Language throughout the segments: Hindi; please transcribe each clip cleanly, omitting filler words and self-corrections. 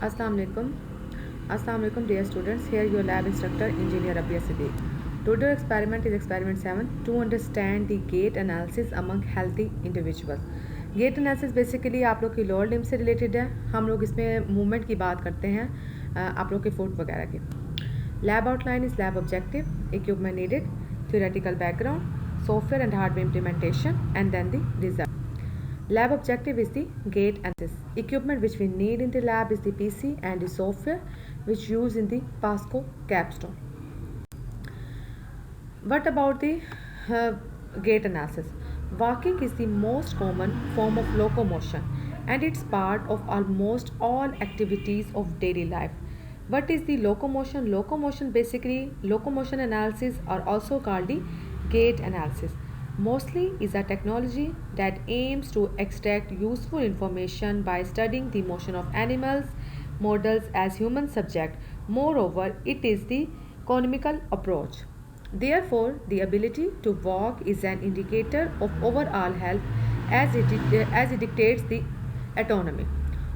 Assalamualaikum. Assalamualaikum dear students. Here your lab instructor Engineer Abia Siddiq. Today experiment is experiment 7 to understand the gait analysis among healthy individuals. Gait analysis basically आप लोग की लोअर लिम्ब से रिलेटेड है. हम लोग इसमें मूवमेंट की बात करते हैं आप लोग के फुट वगैरह की. Lab outline is lab objective, equipment needed, theoretical background, software and hardware implementation, and then the result. Lab objective is the gait analysis. Equipment which we need in the lab is the PC and the software which used in the Pasco capstone. What about the gait analysis? Walking is the most common form of locomotion and it's part of almost all activities of daily life. What is the locomotion? Locomotion analysis are also called the gait analysis. Mostly is a technology that aims to extract useful information by studying the motion of animals, models as human subject. Moreover, it is the economical approach. Therefore, the ability to walk is an indicator of overall health as it dictates the autonomy.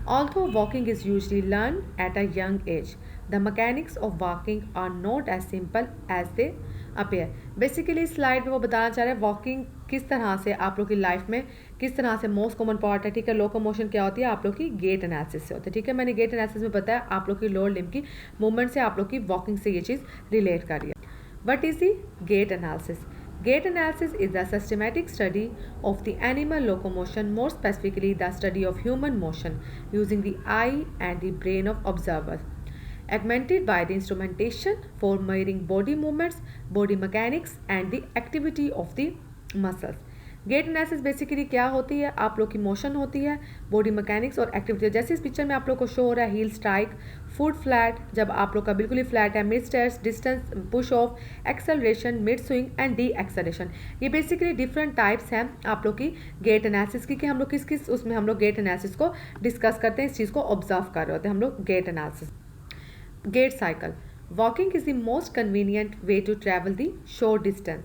Although walking is usually learned at a young age, the mechanics of walking are not as simple as they appear. Basically इस स्लाइड में वो बताना चाह रहे हैं वॉकिंग किस तरह से आप लोग की लाइफ में किस तरह से मोस्ट कॉमन पार्ट है. ठीक है, लोकोमोशन क्या होती है आप लोग की गेट एनालिसिस से होती है. ठीक है, मैंने गेट एनालिसिस में बताया आप लोग की लोअर लिम्ब की मूवमेंट से आप लोग की वॉकिंग से ये चीज़ रिलेट कर रही है. What is the gait analysis? Gait analysis is the systematic study of the animal locomotion, more specifically the study of human motion using the eye and the brain of observers, augmented by the instrumentation for measuring body movements, body mechanics and the activity of the muscles. Gait analysis basically क्या होती है आप लोग की मोशन होती है, बॉडी मैकेनिक्स और एक्टिविटी. जैसे इस पिक्चर में आप लोग को शो हो रहा है हील स्ट्राइक, फुट फ्लैट जब आप लोग का बिल्कुल ही फ्लैट है, mid stairs, distance, push of, acceleration, mid swing and D acceleration. ये बेसिकली डिफरेंट टाइप्स हैं आप लोग की गेट एनालिसिस की कि हम लोग किस किस उसमें हम लोग गेट एनालिसिस को डिस्कस करते हैं, इस चीज़ को ऑब्जर्व कर रहे होते हैं हम लोग gait analysis. Gait cycle. Walking is the most convenient way to travel the short distance.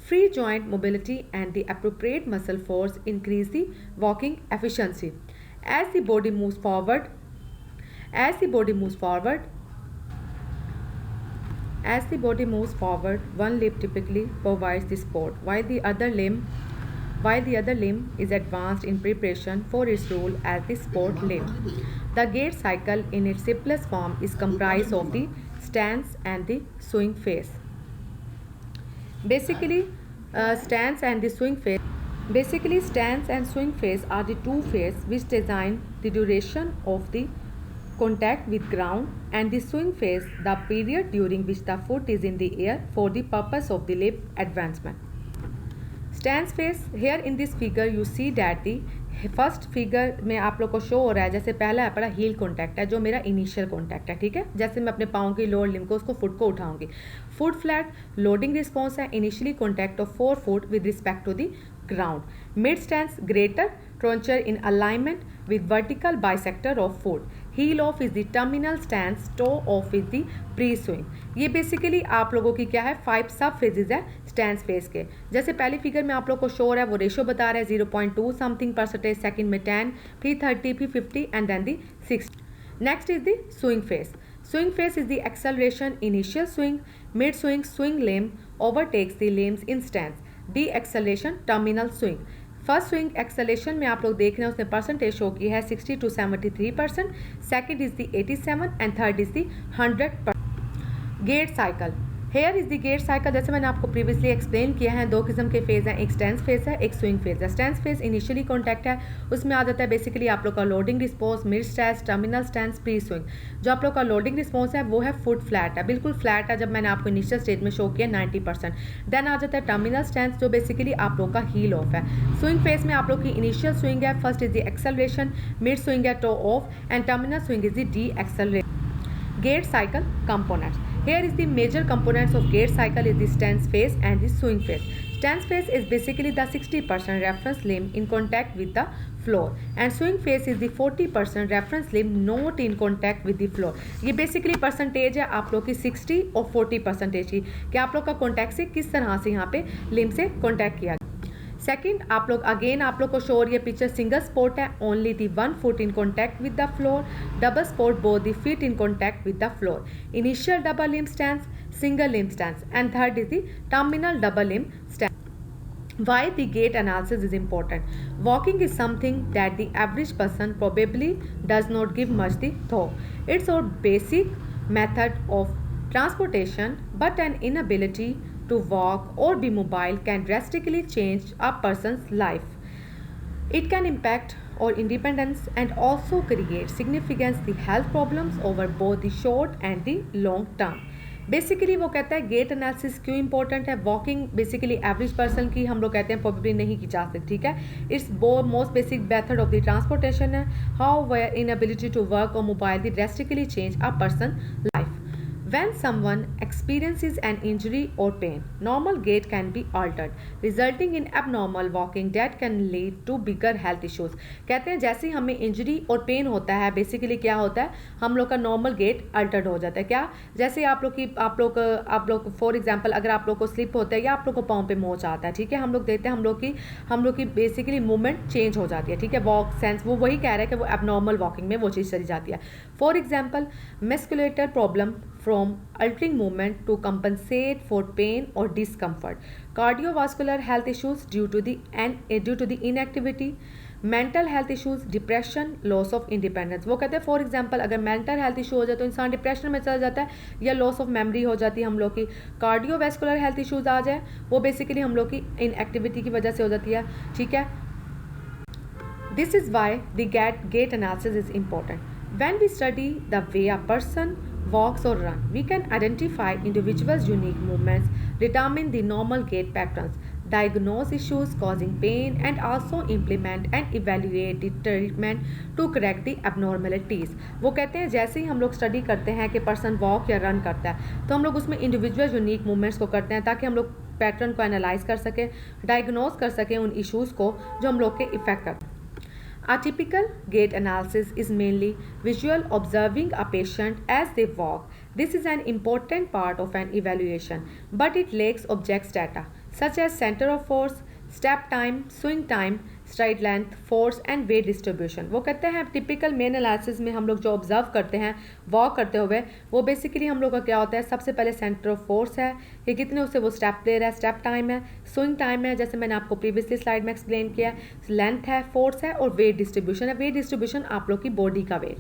Free joint mobility and the appropriate muscle force increase the walking efficiency. As the body moves forward, one limb typically provides the support, while the other limb is advanced in preparation for its role as the support limb. The gait cycle in its simplest form is comprised of the stance and the swing phase. Basically, stance and swing phase are the two phases which design the duration of the contact with ground, and the swing phase the period during which the foot is in the air for the purpose of the limb advancement. Stance phase. Here in this figure you see that the first figure में आप लोग को शो हो रहा है जैसे पहला है अपना हील कॉन्टैक्ट है जो मेरा इनिशियल कॉन्टैक्ट है. ठीक है, जैसे मैं अपने पाँव की लोअर लिम्ब को उसको फुट को उठाऊंगी. फुट फ्लैट लोडिंग रिस्पॉन्स है, initially contact of 4 foot with respect to the ground. Mid stance greater trochanter in alignment with vertical bisector of foot. Heel off is the terminal stance, toe off is the pre swing. ये बेसिकली आप लोगों की क्या है 5 सब फेजेज है स्टैंस फेज के. जैसे पहली फिगर में आप लोग को शो हो रहा है वो रेशो बता रहा है 0.2 समथिंग परसेंटेज, सेकंड में 10, फिर 30, फिर 50 and then the 60. Next is the swing phase. Swing phase is the acceleration, initial swing, mid swing, swing limb overtakes the limbs in stance. De-acceleration, terminal swing. First swing acceleration में आप लोग देख रहे हैं उसने परसेंटेज शो की है 60 to 73%, second is the 87 and third is the 100%. Gait cycle. Here is the gait cycle. जैसे मैंने आपको प्रीवियसली एक्सप्लेन किया है दो किस्म के फेज हैं, एक स्टैंस फेज है एक स्विंग फेज है. स्टैंस फेज इनिशियली कॉन्टैक्ट है, उसमें आ जाता है बेसिकली आप लोग का loading response, mid stance, terminal stance, pre swing. जो आप लोग का लोडिंग रिस्पॉन्स है वो है फुट फ्लैट है, बिल्कुल फ्लैट है जब मैंने आपको इनिशियल स्टेज में शो किया 90%. देन आ जाता है टर्मिनल स्टैंस जो बेसिकली आप लोग का हील ऑफ है. स्विंग फेज में आप लोग की इनिशियल स्विंग है, first is the acceleration, mid swing है toe off and terminal swing is the deceleration. Gait cycle components. Here is the major components of gait cycle is the stance phase and the swing phase. Stance phase is basically the 60% reference limb in contact with the floor and swing phase is the 40% reference limb not in contact with the floor. ये basically परसेंटेज है आप लोग की 60 और 40% की कि आप लोग का कॉन्टैक्ट से किस तरह से यहाँ पे लिम्ब से कॉन्टैक्ट किया. सेकंड, आप लोग को शो ये पिक्चर सिंगल स्पोर्ट है, only the one foot in contact with the floor. Double sport, both the feet in contact with the floor. Initial double limb stance, single limb stance, and third is the terminal double limb stance. Why the gait analysis is important? Walking is something that the average person probably does not give much the thought. It's our basic method of transportation, but an inability to walk or be mobile can drastically change a person's life. It can impact our independence and also create significant the health problems over both the short and the long term. Basically वो कहता है गेट एनालिसिस क्यों इंपॉर्टेंट है. वॉकिंग बेसिकली एवरेज पर्सन की हम लोग कहते हैं प्रोबेबली नहीं की जा सकती. ठीक है, it's most basic method of the transportation है. However inability to work or mobile the drastically change a person life. When someone experiences an injury or pain, normal gait can be altered, resulting in abnormal walking that can lead to bigger health issues. कहते हैं जैसे ही हमें इंजरी और पेन होता है, बेसिकली क्या होता है, हम लोग का नॉर्मल गेट अल्टर्ड हो जाता है. क्या, जैसे आप लोग फॉर एग्जांपल अगर आप लोग को स्लिप होता है या आप लोग को पाँव पे मोच आता है, ठीक है, हम लोग देखते हैं हम लोग की बेसिकली मूवमेंट चेंज हो जाती है. ठीक है, वॉक सेंस वो वही कह रहा है कि वो एबनॉर्मल वॉकिंग में वो चीज़ चली जाती है. For example, musculature problem from altering movement to compensate for pain or discomfort, cardiovascular health issues due to the inactivity, mental health issues, depression, loss of independence. वो कहते हैं फॉर एग्जांपल अगर मेंटल हेल्थ इशू हो जाए तो इंसान डिप्रेशन में चला जाता है या लॉस ऑफ मेमोरी हो जाती है हम लोग की. कार्डियोवैस्कुलर हेल्थ इश्यूज आ जाए वो बेसिकली हम लोग की इनएक्टिविटी की वजह से हो जाती है. ठीक है, this is why the gait analysis is important. When we study the way a person walks or run, we can identify individuals' unique movements, determine the normal gait patterns, diagnose issues causing pain, and also implement and evaluate the treatment to correct the abnormalities. वो कहते हैं जैसे ही हम लोग स्टडी करते हैं कि पर्सन वॉक या रन करता है तो हम लोग उसमें इंडिविजुअल यूनिक मूवमेंट्स को करते हैं ताकि हम लोग पैटर्न को एनालाइज कर सकें, डायग्नोज कर सकें उन इश्यूज़ को जो हम लोग के इफेक्ट करते हैं. A typical gait analysis is mainly visual, observing a patient as they walk. This is an important part of an evaluation, but it lacks objects data such as center of force, step time, swing time, stride length, force and weight distribution. वो कहते हैं टिपिकल मेन एनालिसिस में हम लोग जो ऑब्जर्व करते हैं वॉक करते हुए वो बेसिकली हम लोग का क्या होता है, सबसे पहले सेंटर ऑफ फोर्स है कि कितने उससे वो स्टेप ले रहा है, स्टेप टाइम है, स्विंग टाइम है जैसे मैंने आपको प्रीवियसली स्लाइड में एक्सप्लेन किया, लेंथ है, फोर्स है और वेट डिस्ट्रीब्यूशन है. वेट डिस्ट्रीब्यूशन आप लोग की बॉडी का वेट.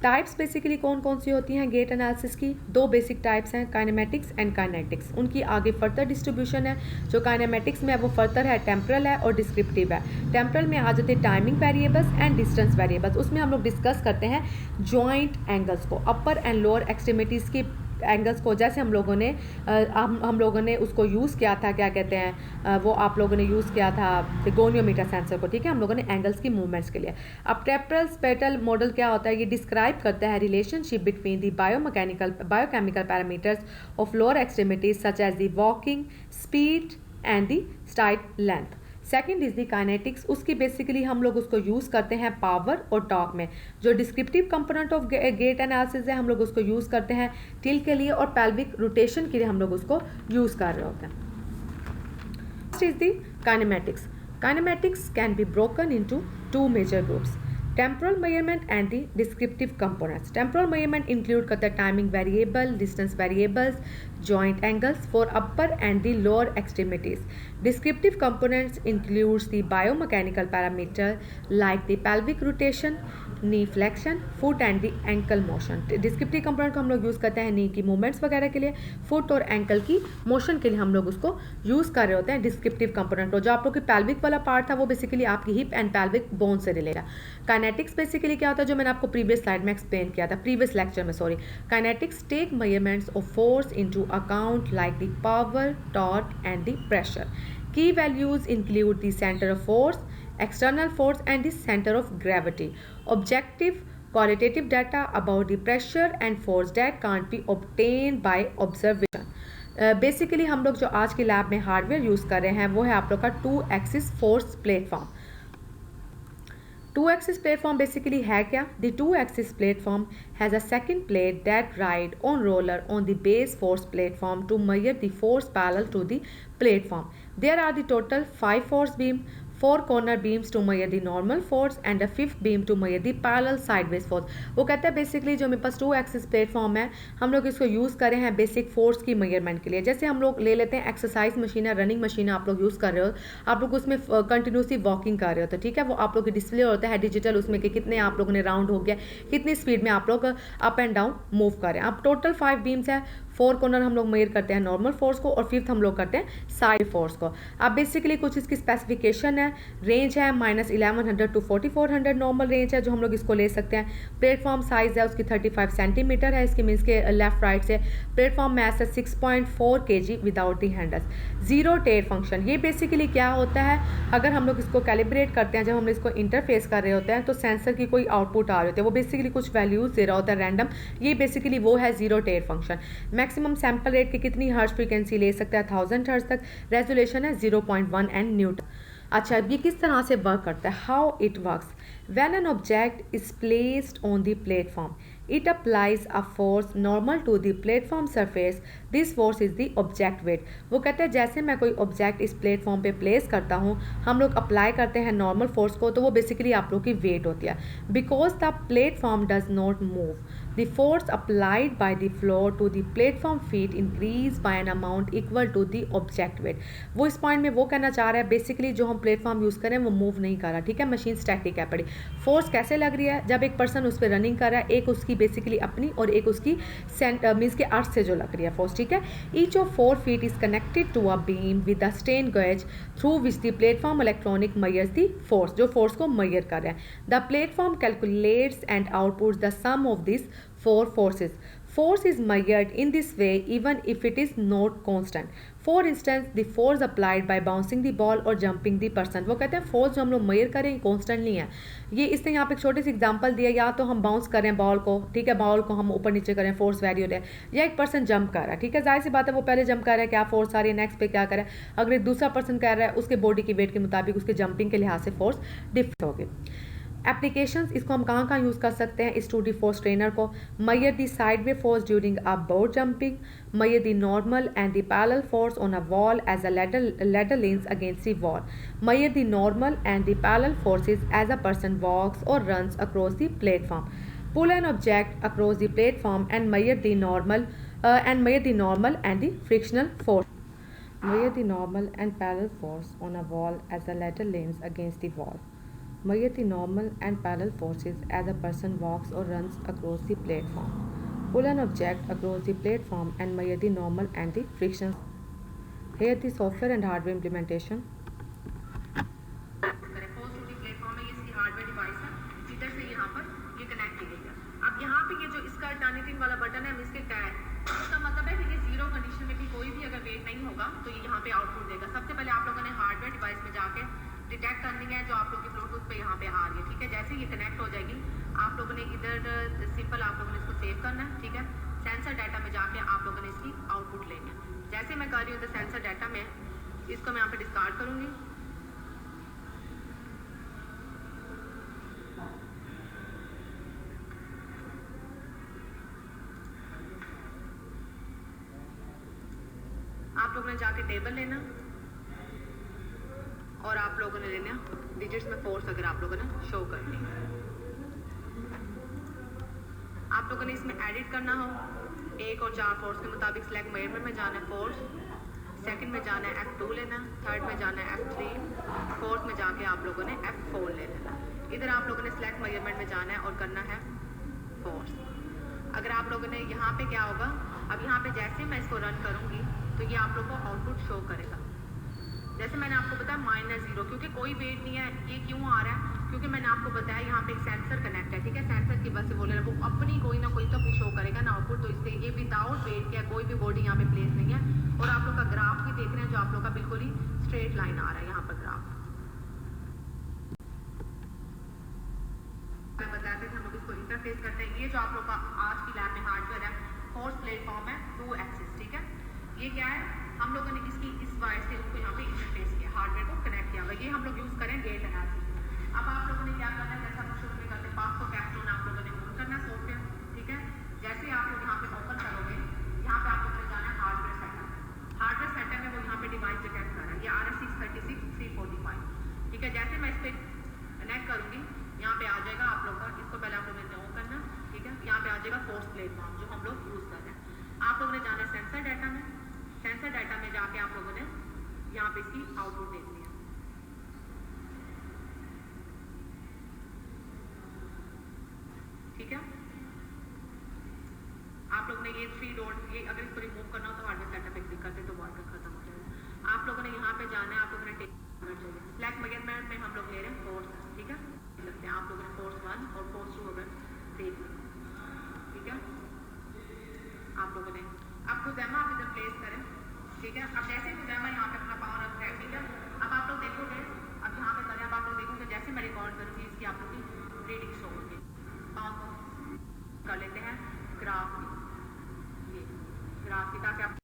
टाइप्स बेसिकली कौन कौन सी होती हैं गेट एनालिसिस की? दो बेसिक टाइप्स हैं, काइनेमेटिक्स एंड काइनेटिक्स. उनकी आगे फर्दर डिस्ट्रीब्यूशन है. जो काइनेमेटिक्स में है वो फर्दर है, टेम्परल है और डिस्क्रिप्टिव है. टेम्परल में आ जाते हैं timing variables and distance variables. उसमें हम लोग डिस्कस करते हैं जॉइंट एंगल्स को, अपर एंड लोअर एक्सट्रीमिटीज़ की एंगल्स को. जैसे हम लोगों ने उसको यूज़ किया था, क्या कहते हैं वो आप लोगों ने यूज़ किया था गोनियोमीटर सेंसर को. ठीक है, हम लोगों ने एंगल्स की मूवमेंट्स के लिए. अब टेम्परल स्पेटल मॉडल क्या होता है, ये डिस्क्राइब करता है relationship between the biochemical parameters of lower extremities such as the walking speed and the stride length. Second is the kinetics. उसकी बेसिकली हम लोग उसको यूज़ करते हैं पावर और टॉर्क में. जो descriptive component of gait analysis है हम लोग उसको यूज़ करते हैं टिल के लिए और पेल्विक रोटेशन के लिए हम लोग उसको यूज़ कर रहे होते हैं. Next is the kinematics. Kinematics can be broken into two major groups: temporal measurement and the descriptive components. Temporal measurement include the timing variable, distance variables, joint angles for upper and the lower extremities. Descriptive components includes the biomechanical parameter like the pelvic rotation, knee flexion, foot and the ankle motion. Descriptive component को हम लोग यूज़ करते हैं नी की मूवमेंट्स वगैरह के लिए, फुट और एंकल की मोशन के लिए हम लोग उसको यूज़ कर रहे होते हैं डिस्क्रिप्टिव कंपोनेंट को. जो आप लोग की पेल्विक वाला पार्ट था वो बेसिकली आपकी हिप एंड पेल्विक बोन से रिलेटेड. काइनेटिक्स बेसिकली क्या होता है, जो मैंने आपको प्रीवियस स्लाइड में एक्सप्लेन किया था, प्रीवियस लेक्चर में sorry. Kinetics take measurements of force into account like the power, torque and the pressure. Key values include the centre of force, external force and the center of gravity. Objective qualitative data about the pressure and force that can't be obtained by observation. Basically हम लोग जो आज की लैब में हार्डवेयर यूज़ कर रहे हैं वो है आप लोग का 2 axis force platform. 2 axis platform basically है क्या? The 2 axis platform has a second plate that ride on roller on the base force platform to measure the force parallel to the platform. There are the total 5 force beam, 4 corner beams to measure the normal force and a fifth beam to measure the parallel sideways force. वो कहता है बेसिकली जो मेरे पास 2 एक्सिस प्लेटफॉर्म है, हम लोग इसको यूज़ करें हैं बेसिक फोर्स की मेजरमेंट के लिए. जैसे हम लोग ले लेते हैं एक्सरसाइज मशीन है, रनिंग मशीन है, आप लोग यूज़ कर रहे हो, आप लोग उसमें कंटिन्यूसली वॉकिंग कर रहे हो, तो ठीक है, वो आप लोग की डिस्प्ले होता है डिजिटल उसमें कि कितने आप लोगों ने राउंड हो गया, कितनी स्पीड में आप लोग अप एंड डाउन मूव कर रहे हैं. अब टोटल 5 बीम्स है, 4 कॉर्नर हम लोग मेजर करते हैं नॉर्मल फोर्स को और फिफ्थ हम लोग करते हैं साइड फोर्स को. अब बेसिकली कुछ इसकी स्पेसिफिकेशन है, रेंज है -1100 to 4400 नॉर्मल रेंज है जो हम लोग इसको ले सकते हैं. प्लेटफॉर्म साइज है उसकी 35 सेंटीमीटर है, इसके मीन्स के लेफ्ट राइट से. प्लेटफॉर्म मैस है 6.4 kg without the handles. Zero tare function, ये बेसिकली क्या होता है, अगर हम लोग इसको कैलिब्रेट करते हैं, जब हम इसको इंटरफेस कर रहे होते हैं तो सेंसर की कोई आउटपुट आ रहे होते हैं, वो बेसिकली कुछ वैल्यूज दे रहा होता है रैंडम, ये बेसिकली वो है zero tare function. Maximum sample rate की कितनी हर्ट्ज फ्रीक्वेंसी ले सकता है, 1000 हर्ट्ज तक. रेजोल्यूशन है 0.1 एंड न्यूटन. अच्छा, अब ये किस तरह से वर्क करता है, how it works. When an object is placed on the platform, it applies a force normal to the platform surface. This force is the object weight. वो कहते हैं जैसे मैं कोई ऑब्जेक्ट इस प्लेटफॉर्म पे प्लेस करता हूँ, हम लोग अप्लाई करते हैं नॉर्मल फोर्स को, तो वो बेसिकली आप लोग की वेट होती है. Because the platform does not move, the force applied by the floor to the platform feet increase by an amount equal to the object weight. वो इस पॉइंट में वो कहना चाह रहा है बेसिकली जो हम प्लेटफॉर्म यूज़ करें वो मूव नहीं कर रहा, ठीक है, मशीन स्टैटिक है पड़ी. फोर्स कैसे लग रही है, जब एक पर्सन उस पर रनिंग कर रहा है, एक उसकी बेसिकली अपनी और एक उसकी मीन्स के अर्थ से जो लग रही है फोर्स, ठीक है. Each of 4 feet is connected to a beam with a strain gauge through which the platform electronic measures the force, जो फोर्स को मेजर कर रहे हैं. The platform calculates and outputs the sum of this 4 forces. Force is measured in this way even if it is not constant. For instance, the force applied by bouncing the ball or jumping the person. वो कहते हैं फोर्स जो हम लोग मेजर करें कॉन्स्टेंट नहीं है. ये इसने यहाँ पे एक छोटी सी एग्जांपल दिया, या तो हम बाउंस करें बॉल को, ठीक है, बॉल को हम ऊपर नीचे करें, फोर्स वैरी हो रहा है, या एक पर्सन जंप कर रहा है, ठीक है, जाहिर सी बात है वो पहले जंप कर रहा है, क्या फोर्स आ रही है, नेक्स्ट पे क्या कर रहा है. अगर एक दूसरा पर्सन कर रहा है, उसके बॉडी की वेट के मुताबिक उसके जंपिंग के लिहाज से फोर्स डिफरेंट होगी. एप्लीकेशंस, इसको हम कहाँ कहाँ यूज़ कर सकते हैं इस 2D फोर्स ट्रेनर को. Measure the side way force during a board jumping, measure the normal and the parallel force on a wall as a ladder leans against the wall, measure the normal and the parallel forces as a person walks or runs across the platform, pull an object across the platform and measure the normal and the frictional force, measure the normal and parallel force on a wall as a ladder leans against the wall, measure the normal and parallel forces as a person walks or runs across the platform, pull an object across the platform and measure the normal and the friction. Here the software and hardware implementation. अब यहाँ पे ये जो इसका टर्निंग वाला बटन है, इसके टैग, इसका मतलब है कि ये जीरो कंडीशन में भी कोई भी अगर वेट नहीं होगा तो ये यहाँ पे आउटपुट देगा. सबसे पहले आप लोगों ने हार्डवेयर डिवाइस में जाके डिटेक्ट करनी है जो आप लोग की ब्लूटूथ पे यहाँ पे आ रही है, ठीक है. जैसे ये कनेक्ट हो जाएगी, आप लोगों ने इधर सिंपल आप लोगों ने इसको सेव करना है, ठीक है. सेंसर डाटा में जाके आप लोगों ने इसकी आउटपुट लेनी है. जैसे मैं कर रही हूँ तो सेंसर डाटा में इसको मैं यहाँ पे डिस्कार्ड करूँगी. आप लोगों ने जाके टेबल लेना और आप लोगों ने लेना डिजिट्स में फोर्स अगर आप लोगों ने शो करनी है. आप लोगों ने इसमें एडिट करना हो 1 और 4 फोर्स के मुताबिक सिलेक्ट मेजरमेंट में जाना है फोर्स, सेकंड में जाना है F2 लेना, थर्ड में जाना है F3, फोर्थ में जाके आप लोगों ने F4 ले लेना. इधर आप लोगों ने सिलेक्ट मेजरमेंट में जाना है और करना है फोर्स. अगर आप लोगों ने यहाँ पे क्या होगा, अब यहाँ पे जैसे मैं इसको रन करूँगी तो ये आप लोग को आउटपुट शो करेगा. जैसे मैंने आपको बताया -0, क्योंकि कोई वेट नहीं है. ये क्यों आ रहा है, क्योंकि मैंने आपको बताया यहाँ पे एक सेंसर कनेक्ट है, ठीक है. सेंसर की वजह से बोल रहे हैं वो अपनी कोई ना कोई तो अपनी शो करेगा ना आउटपुट. तो इससे ये विदाउट वेट के कोई भी बॉडी यहाँ पे प्लेस नहीं है. और आप लोग का ग्राफ भी देख रहे हैं जो आप लोग का बिल्कुल ही स्ट्रेट लाइन आ रहा है यहाँ पर ग्राफ. मैं बताया था हम लोग इसको इंटरफेस करते हैं. ये जो आप लोग का आज की लैब में हार्डवेयर है, फोर्स प्लेटफॉर्म है 2 एक्सिस, ठीक है. ये क्या है, हम लोगों ने इसकी इस वायर से उसको यहाँ पे इंटरफेस किया, हार्डवेयर को कनेक्ट किया. ये हम लोग यूज़ करें गेट एनालिसिस. अब आप लोगों ने क्या करना है, जैसा हम शुरू में करते हैं, पास को कैप्टन आप लोगों ने ऑन करना है सॉफ्टवेयर, ठीक है. जैसे आप लोग यहाँ पे ओपन करोगे, यहाँ पे आप लोगों ने जाना है हार्डवेयर सेटअप. हार्डवेयर सेटअप में वो यहाँ पे डिवाइस डिटेक्ट कर रहा है, ये RF जाएगा फोर्स प्लेटफॉर्म जो हम लोग यूज़ कर रहे हैं। आप लोगों ने जाना है सेंसर डाटा में, सेंसर डाटा में जाके आप लोगों ने यहाँ पे इसकी आउटपुट देखनी है। ठीक है, आप लोग ने ये 3 डॉट, ये अगर इसको रिमूव करना हो तो हार्डवेयर सेटअप पे क्लिक करते तो वर्क खत्म हो जाएगा। आप लोगों ने यहाँ पे जाना है, आप लोगों ने टेक चाहिए, सिलेक्ट मेजरमेंट में हम लोग ले रहे हैं फोर्स। ठीक है, लगते हैं आप लोगों ने फोर्स 1 और फोर्स 2 अगर देख ली। ठीक है, आप लोगों ने अब खुजैमा आप इधर प्लेस करें। ठीक है, अब जैसे खुजैमा यहाँ पे अपना पावर रख रहा है, ठीक है, अब आप लोग देखोगे, अब यहाँ पे करें, अब आप लोग देखोगे जैसे मैं रिकॉर्ड करूँगी इसकी आप लोग की रीडिंग शो होगी। पावर कर लेते हैं ग्राफ, ये ग्राफ की, ताकि आप